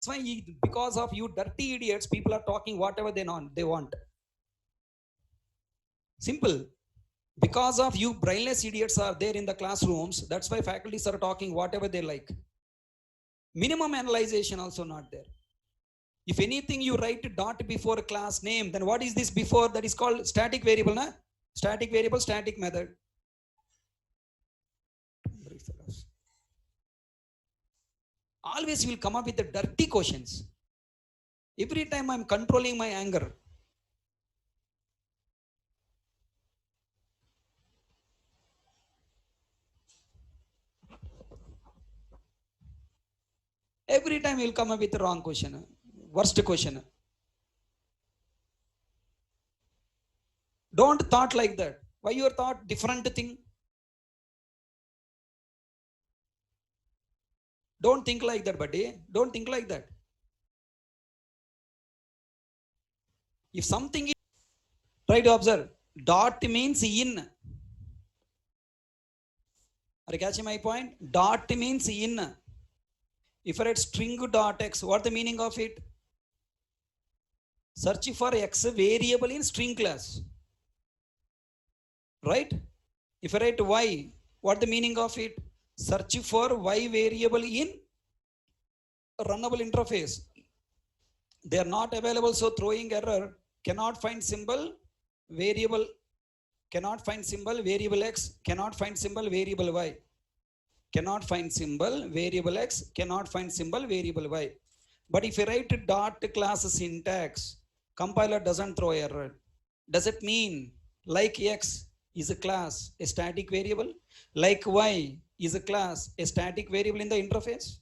That's why because of you dirty idiots, people are talking whatever they want. Simple. Because of you brainless idiots are there in the classrooms, that's why faculties are talking whatever they like. Minimum analyzation also not there. If anything you write dot before a class name, then what is this before? That is called static variable, na? Static variable, static method. Always will come up with the dirty questions. Every time I'm controlling my anger. Every time he'll come up with the wrong question, worst question. Don't thought like that. Why you thought different thing? Don't think like that, buddy. Don't think like that. If something is, try to observe. Dot means in. Are you catching my point? Dot means in. If I write string dot x, what the meaning of it? Search for x variable in string class. Right? If I write y, what the meaning of it? Search for y variable in runnable interface. They are not available, so throwing error. Cannot find symbol variable, cannot find symbol variable x, cannot find symbol variable y, cannot find symbol variable x, cannot find symbol variable y. But if you write dot class syntax, compiler doesn't throw error. Does it mean like x is a class, a static variable, like y is a class, a static variable in the interface?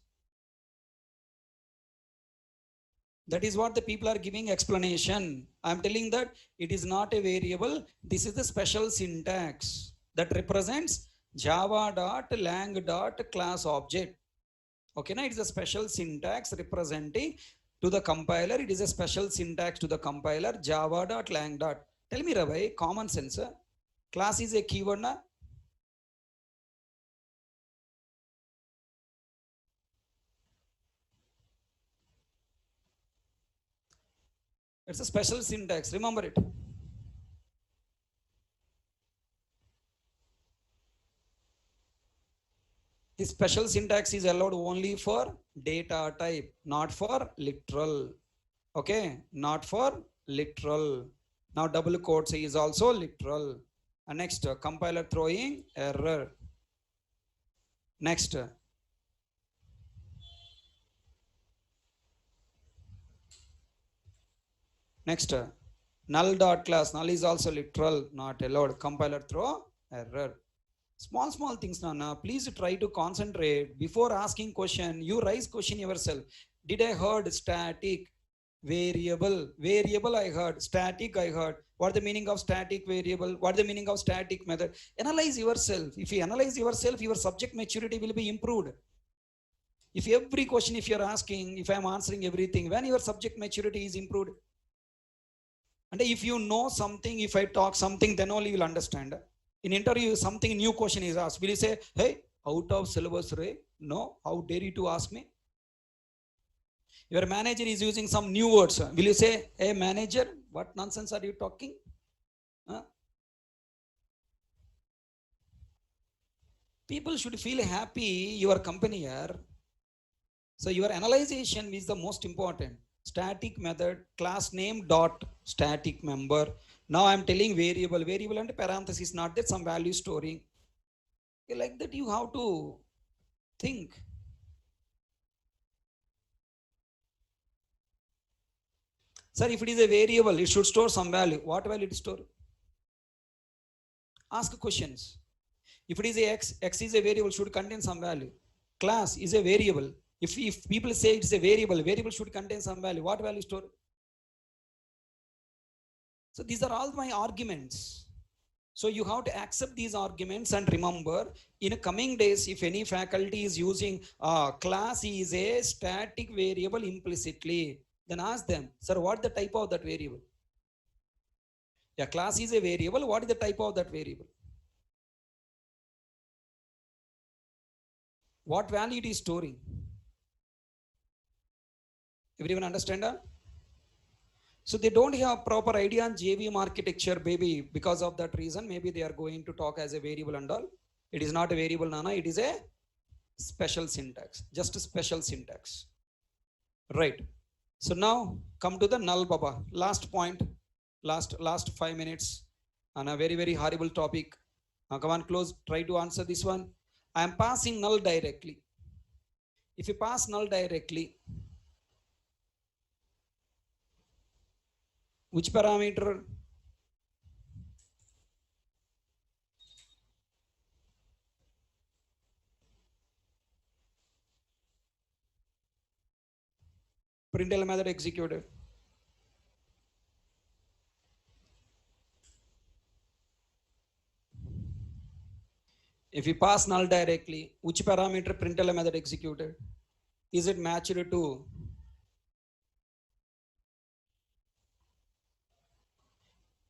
That is what the people are giving explanation. I'm telling that it is not a variable. This is the special syntax that represents java.lang.class object. Okay, now it is a special syntax representing to the compiler. It is a special syntax to the compiler java.lang. Tell me, Ravi, common sense. Class is a keyword, na? It's a special syntax. Remember it. This special syntax is allowed only for data type, not for literal. Okay, not for literal. Now double quotes is also literal. And next, compiler throwing error. Next, null dot class. Null is also literal, not allowed. Compiler throw error. Small things, Nana. Please try to concentrate before asking question. You raise question yourself. Did I heard static variable? Variable I heard. Static I heard. What the meaning of static variable? What the meaning of static method? Analyze yourself. If you analyze yourself, your subject maturity will be improved. If every question, if you're asking, if I'm answering everything, when your subject maturity is improved, and if you know something, if I talk something, then only you will understand. In interview, something new question is asked. Will you say, hey, out of syllabus, Ray? No, how dare you to ask me? Your manager is using some new words. Will you say, hey, manager, what nonsense are you talking? Huh? People should feel happy, your company here. So your analyzation is the most important. Static method, class name dot static member. Now I'm telling variable, variable and parenthesis, not that some value storing. Like that you have to think. Sir, if it is a variable, it should store some value. What value it store? Ask questions. If it is a x is a variable, should contain some value. Class is a variable. If people say it's a variable, variable should contain some value. What value store? So these are all my arguments. So you have to accept these arguments and remember in a coming days, if any faculty is using class is a static variable implicitly, then ask them, sir, what the type of that variable? Yeah, class is a variable. What is the type of that variable? What value it is storing? Everyone understand? So they don't have proper idea on JVM architecture, baby. Because of that reason, maybe they are going to talk as a variable and all. It is not a variable, Nana. It is a special syntax, just a special syntax. Right. So now come to the null, Baba. Last point, last 5 minutes on a very, very horrible topic. Now come on, close. Try to answer this one. I am passing null directly. If you pass null directly, which parameter? Println method executed. If you pass null directly, which parameter println method executed? Is it matched to?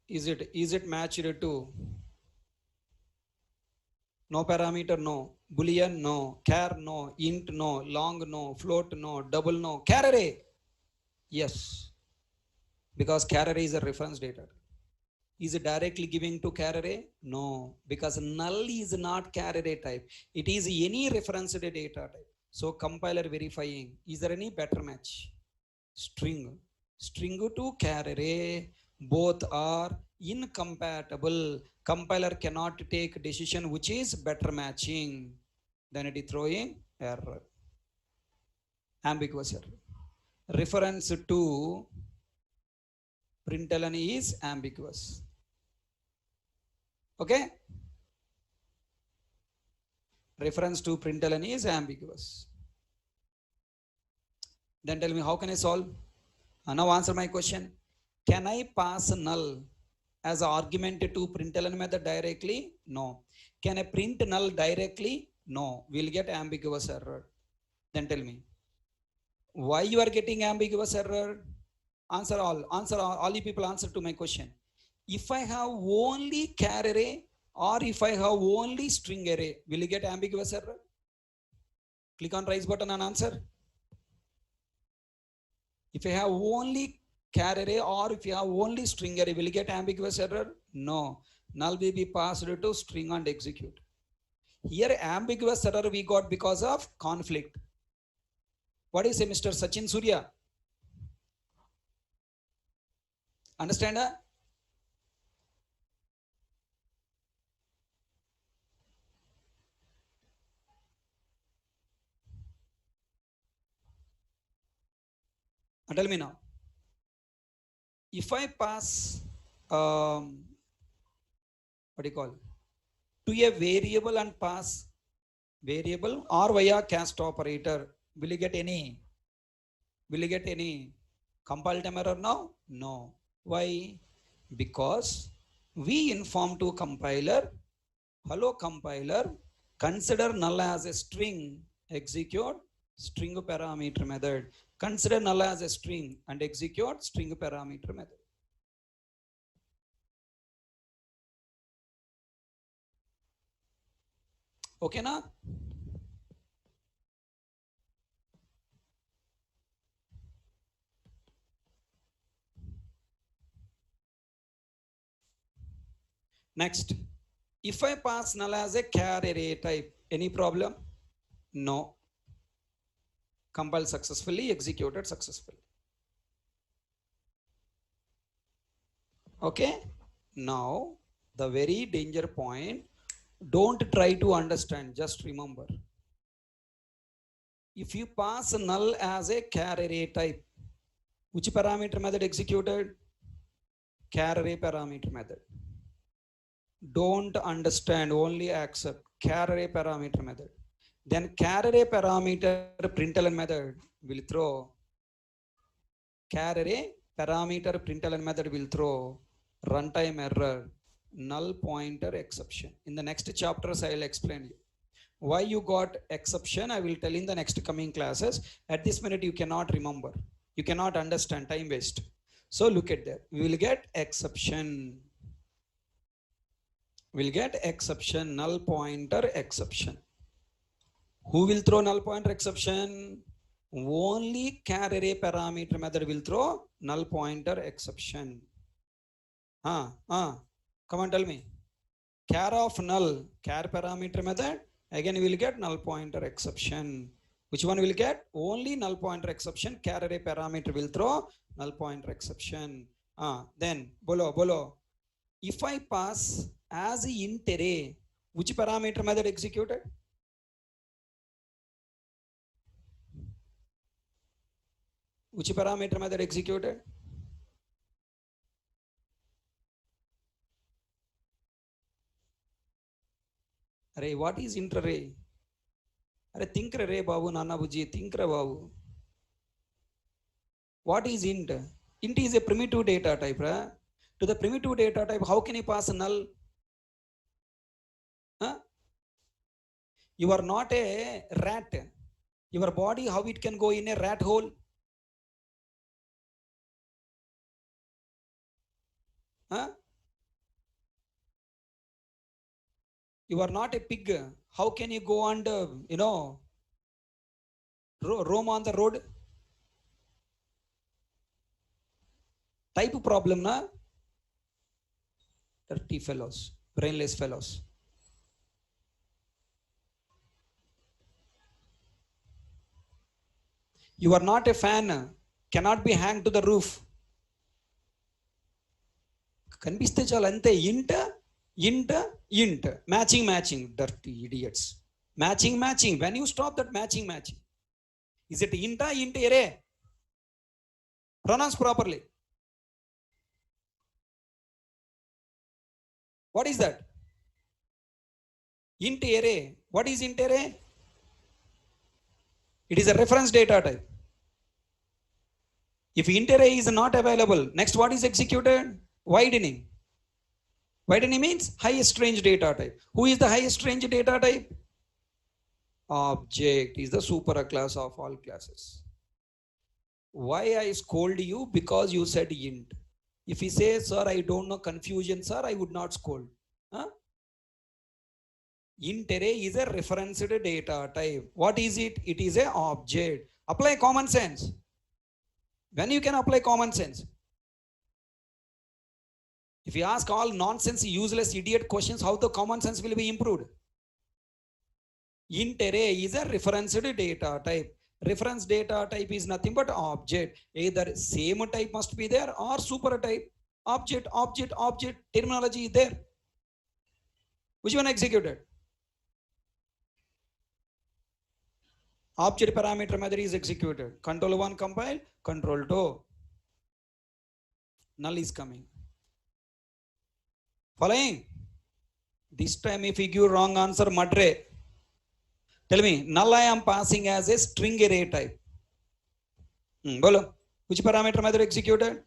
Is it matched to? No parameter, no. Boolean, no. Char, no. Int, no. Long, no. Float, no. Double, no. Char array. Yes. Because char array is a reference data. Is it directly giving to char array? No. Because null is not char array type. It is any referenced data type. So compiler verifying. Is there any better match? String. String to char array. Both are incompatible. Compiler cannot take decision which is better matching. Then it is throwing error. Ambiguous error. Reference to println is ambiguous. Okay? Reference to println is ambiguous. Then tell me, how can I solve? Now answer my question. Can I pass null as an argument to println method directly? No. Can I print null directly? No. We'll get ambiguous error. Then tell me, why you are getting ambiguous error? Answer all you people answer to my question. If I have only char array or if I have only string array, will you get ambiguous error? Click on raise button and answer. If I have only char array or if you have only string array, will you get ambiguous error? No. Null will be passed to string and execute. Here ambiguous error we got because of conflict. What do you say, Mr. Sachin Surya? Understand? Tell me now. If I pass, what do you call, to a variable and pass variable or via cast operator, will you get any? Will you get any compile time error now? No. Why? Because we inform to compiler, hello compiler, consider null as a string, execute string parameter method. Consider null as a string and execute string parameter method. Okay, na? Next, if I pass null as a char array type, any problem? No. Compile successfully, executed successfully. Okay. Now, the very danger point, don't try to understand, just remember. If you pass null as a char array type, which parameter method executed? Char array parameter method. Don't understand, only accept char array parameter method. Then char array parameter println method will throw char array parameter println method will throw runtime error, null pointer exception. In the next chapters, I will explain you. Why you got exception, I will tell in the next coming classes. At this minute, you cannot remember. You cannot understand, time waste. So look at that. We will get exception. We'll get exception, null pointer exception. Who will throw null pointer exception? Only char array parameter method will throw null pointer exception. Come on, tell me. Char of null, char parameter method, again we will get null pointer exception. Which one will get? Only null pointer exception. Char array parameter will throw null pointer exception. Then bolo. If I pass as int array, which parameter method executed? Which parameter method executed? Array, what is int array? Array, think array, babu, nana buji, think babu. What is int? Int is a primitive data type. Right? To the primitive data type, how can you pass null? You are not a rat. Your body, how it can go in a rat hole? You are not a pig. How can you go and, roam on the road? Type problem, na? Dirty fellows, brainless fellows. You are not a fan, cannot be hanged to the roof. Kanpiste chalu ante int, matching, dirty idiots. Matching. When you stop that matching. Is it int array? Pronounce properly. What is that? Int array. What is int array? It is a reference data type. If int array is not available, next what is executed? Widening. Widening means highest range data type. Who is the highest range data type? Object is the superclass of all classes. Why I scold you? Because you said int. If he says, sir, I don't know, confusion, sir, I would not scold. Int array is a referenced data type. What is it? It is an object. Apply common sense. When you can apply common sense? If you ask all nonsense, useless, idiot questions, how the common sense will be improved? Int array is a referenced data type. Reference data type is nothing but object. Either same type must be there or super type. Object terminology is there. Which one executed? Object parameter method is executed. Control 1 compile, control 2. Null is coming. Following? This time if you give wrong answer, madre. Tell me, null I am passing as a string array type. Bolo. Which parameter method executed?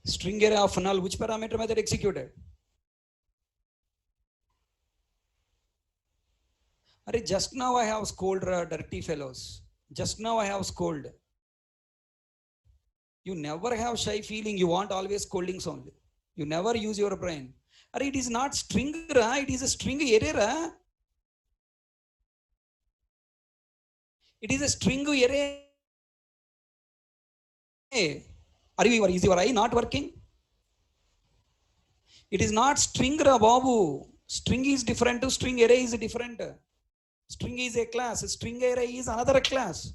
String array of null. Which parameter method executed? Just now I have scolded dirty fellows. Just now I have scolded. You never have shy feeling. You want always scoldings only. You never use your brain. It is not string, it is a string array. It is a string array. Is your eye not working? It is not string, babu. String is different to string array is different. String is a class. String array is another class.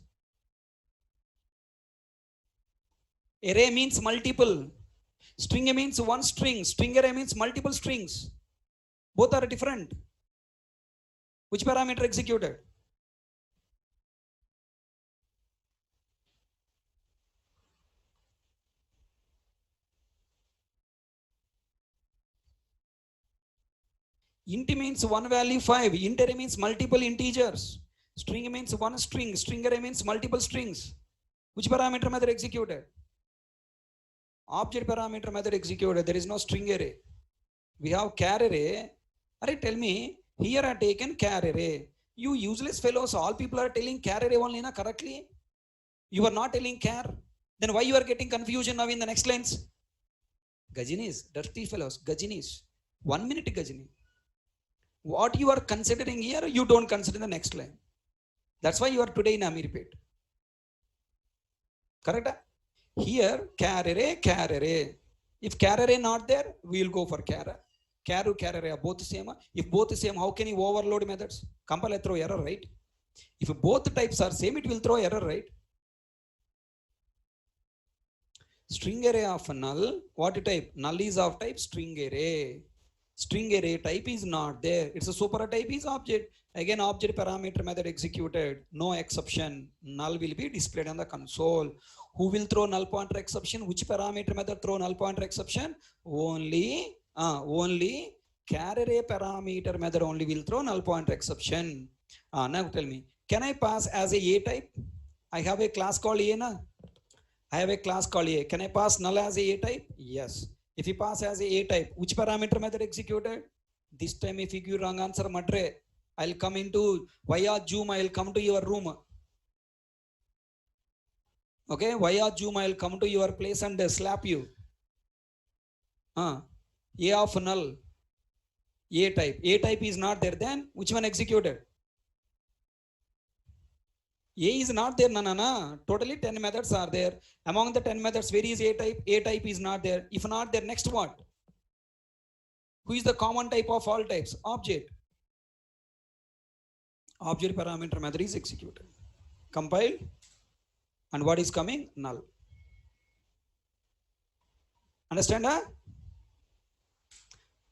Array means multiple. String means one string. String array means multiple strings. Both are different. Which parameter executed? Int means one value 5. Int array means multiple integers. String means one string. String array means multiple strings. Which parameter method executed? Object parameter method executed. There is no string array. We have char array. Tell me, here I taken char array. You useless fellows, all people are telling char array only na correctly. You are not telling char. Then why you are getting confusion now in the next lines? Gajinis, dirty fellows, Gajinis. 1 minute Gajini. What you are considering here, you don't consider the next line. That's why you are today in Amirpet. Correct? Here, carere. If carere not there, we will go for cara. Carere, both same. If both same, how can you overload methods? Compile throw error, right? If both types are same, it will throw error, right? String array of null, what type? Null is of type string array. String array type is not there. It's a super type is object. Again, object parameter method executed. No exception. Null will be displayed on the console. Who will throw null pointer exception? Which parameter method throw null pointer exception? Only char array parameter method only will throw null pointer exception. Now tell me, can I pass as a type? I have a class called A na? I have a class called A. Can I pass null as a type? Yes. If you pass as a type, which parameter method executed? This time if you give wrong answer, madre, I'll come into via Zoom, I'll come to your room. Okay, via Zoom, I'll come to your place and slap you. A of null, A type. A type is not there, then which one executed? A is not there, na. Totally 10 methods are there. Among the 10 methods, where is A type? A type is not there. If not there, next what? Who is the common type of all types? Object. Object parameter method is executed. Compile. And what is coming? Null. Understand? Huh?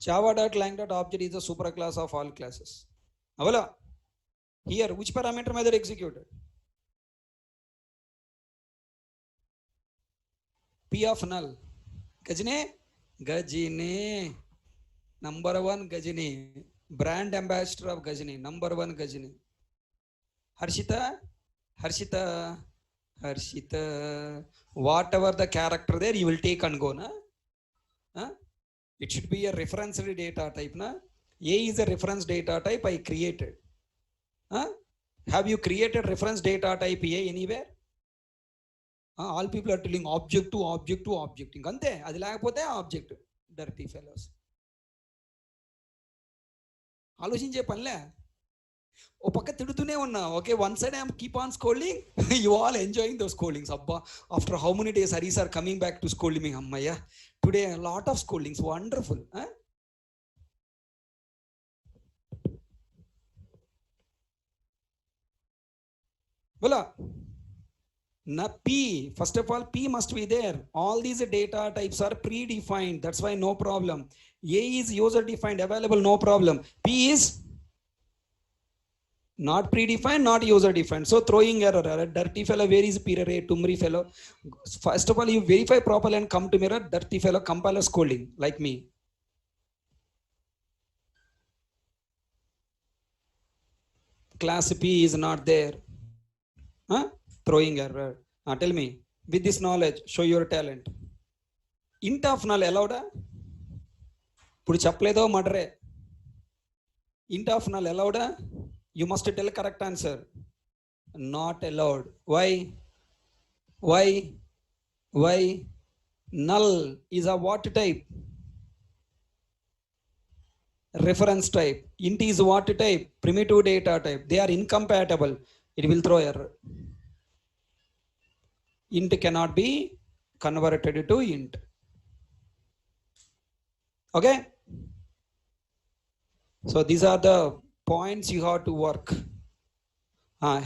Java.lang.object is the superclass of all classes. Avala. Here, which parameter method executed? P of null. Gajini. Number one Gajini. Brand ambassador of Gajini. Number one Gajini. Harshita. Whatever the character there, you will take and go. Na? It should be a reference data type. Na? A is a reference data type I created. Have you created reference data type A anywhere? All people are telling object to object to object. Ante adi lagapothe object. Dirty fellows. ఆలోచించే పనిలే ఓ పక్క తిడుతూనే ఉన్నా. Okay, one side I'm keep on scolding, you all enjoying those scoldings. అబ్బా, after how many days Haris are coming back to scold me. అమ్మయ్య, today lot of scoldings, wonderful. bola na P, first of all P must be there. All these data types are predefined, that's why no problem. A is user defined, available, no problem. P is not predefined, not user defined, so throwing error. Dirty fellow, where is peer array? Tumri fellow. First of all you verify properly and come to mirror. Dirty fellow, compiler scolding like me. Class P is not there. Throwing error. Tell me, with this knowledge, show your talent. Int of null allowed? Pudi chappaledo madre. Int of null allowed? You must tell correct answer. Not allowed. Why? Null is a what type? Reference type. Int is what type? Primitive data type. They are incompatible. It will throw error. Int cannot be converted to int. Okay, so these are the points you have to work.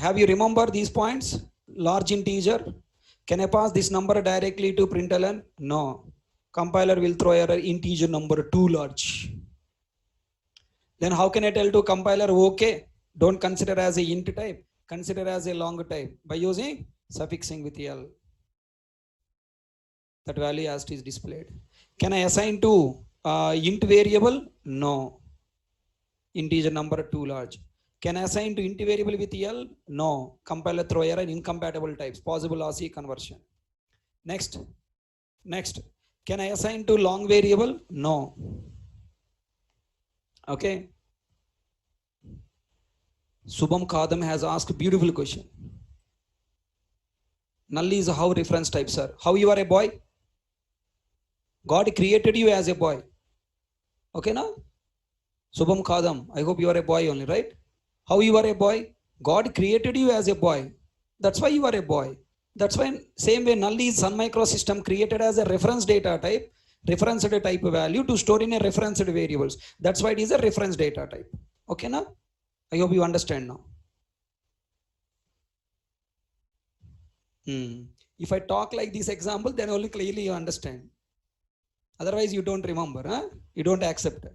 Have you remembered these points? Large integer, can I pass this number directly to println? No, compiler will throw error, integer number too large. Then how can I tell to compiler, okay, don't consider as a int type, consider as a long type, by using suffixing with L. That value as it is displayed. Can I assign to int variable? No, integer number too large. Can I assign to int variable with L? No, compiler throw error, incompatible types, possible lossy conversion. Next, can I assign to long variable? No. Okay, Subham Kadam has asked beautiful question. Null is how reference types are. How you are a boy? God created you as a boy. Okay, now Subham Khadam, I hope you are a boy only, right? How you are a boy? God created you as a boy. That's why you are a boy. That's why same way null is Sun Micro system created as a reference data type, referenced type value to store in a referenced variables. That's why it is a reference data type. Okay now? I hope you understand now. If I talk like this example, then only clearly you understand. Otherwise, you don't remember, huh? You don't accept.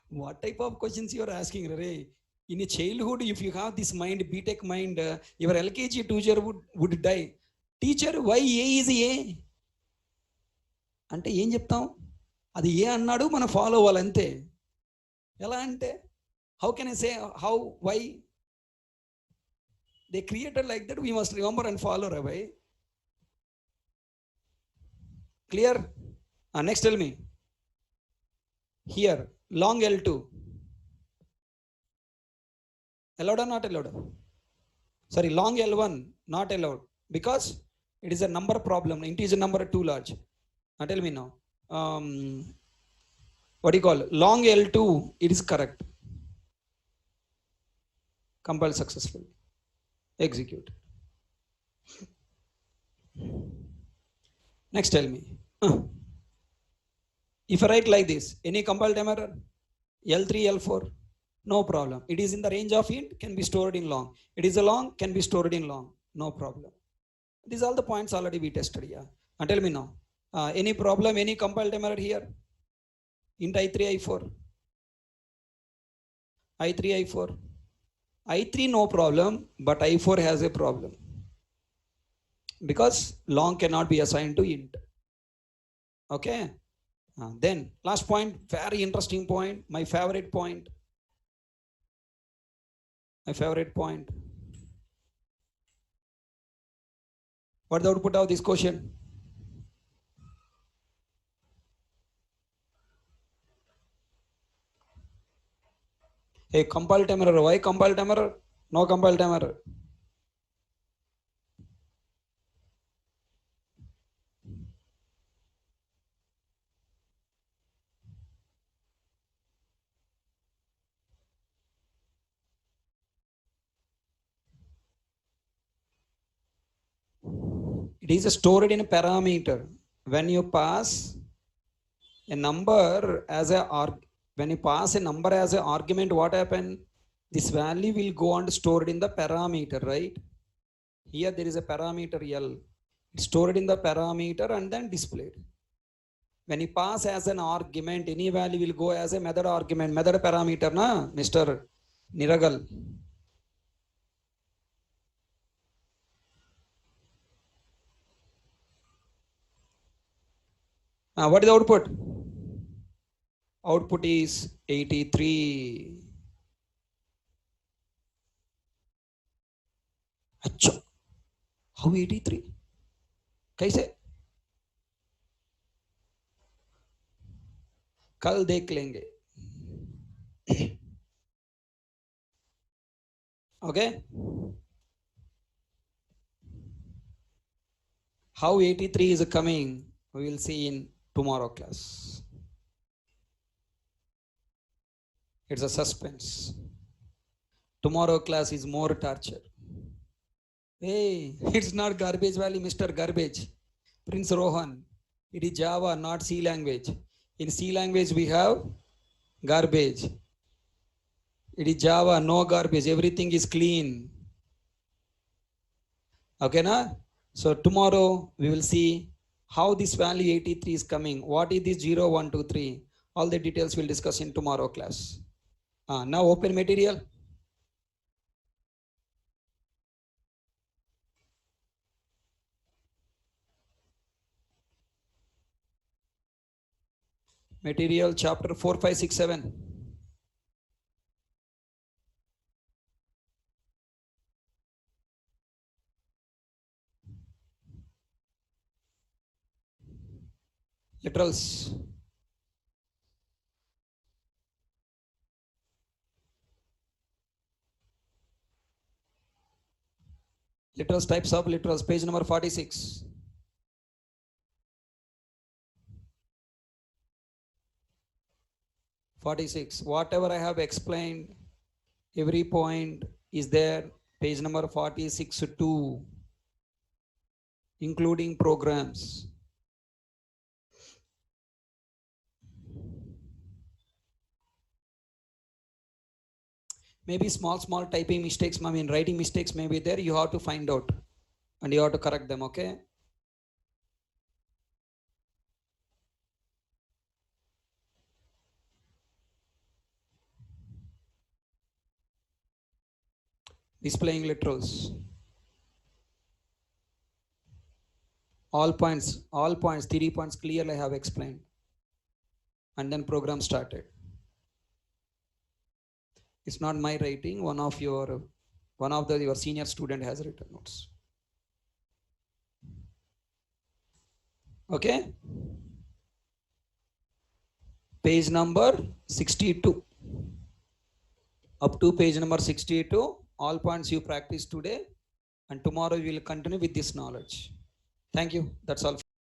What type of questions you are asking, Ray? In a childhood, if you have this mind, BTech mind, your LKG teacher would die. Teacher, why A is A? అంటే ఏం చెప్తాం? అది ఏ అన్నాడు మనం follow అవ్వాలి అంతే. ఎలా అంటే how can I say how why they created like that? We must remember and follow, Ravi. Clear? Next tell me. Here long L2 allowed or not allowed? Sorry, long L1 not allowed because it is a number problem. Integer number too large. Tell me now. What do you call long L2? It is correct. Compile successfully. Execute. Next tell me. If I write like this, any compile time error? L3, L4, no problem. It is in the range of int, can be stored in long. It is a long, can be stored in long, no problem. These are all the points already we tested here. And tell me now, any problem, any compile time error here? Int I3, I4, I3, I4, I3 no problem, but I4 has a problem because long cannot be assigned to int. Okay. Then last point, very interesting point, my favorite point. What the output of this question? Hey, compile time error. Why compile time error? No compile time error. It is stored in a parameter. When you pass a number as when you pass a number as an argument, what happens? This value will go and stored in the parameter, right? Here there is a parameter L. It's stored in the parameter and then displayed. When you pass as an argument, any value will go as a method argument, method parameter, na, Mr. Niragal. What is the output? Output is 83. अच्छा, how 83? कैसे? कल देख लेंगे. Okay. How 83 is coming, we will see in tomorrow class. It's a suspense. Tomorrow class is more torture. Hey, it's not garbage valley, Mr. Garbage. Prince Rohan. It is Java, not C language. In C language we have garbage. It is Java, no garbage. Everything is clean. Okay, na? So tomorrow we will see how this value 83 is coming. What is this 0, 1, 2, 3? All the details we'll discuss in tomorrow class. Now open material. Material chapter 4, 5, 6, 7. Literals. Literals, types of literals, page number 46. 46. Whatever I have explained, every point is there. Page number 46 2, including programs. Maybe small typing mistakes, I mean writing mistakes may be there. You have to find out and you have to correct them. Okay. Displaying literals. All points, 3 points clearly I have explained. And then program started. It's not my writing. One of your senior student has written notes. Okay. Page number 62. Up to page number 62, all points you practice today, and tomorrow we will continue with this knowledge. Thank you. That's all.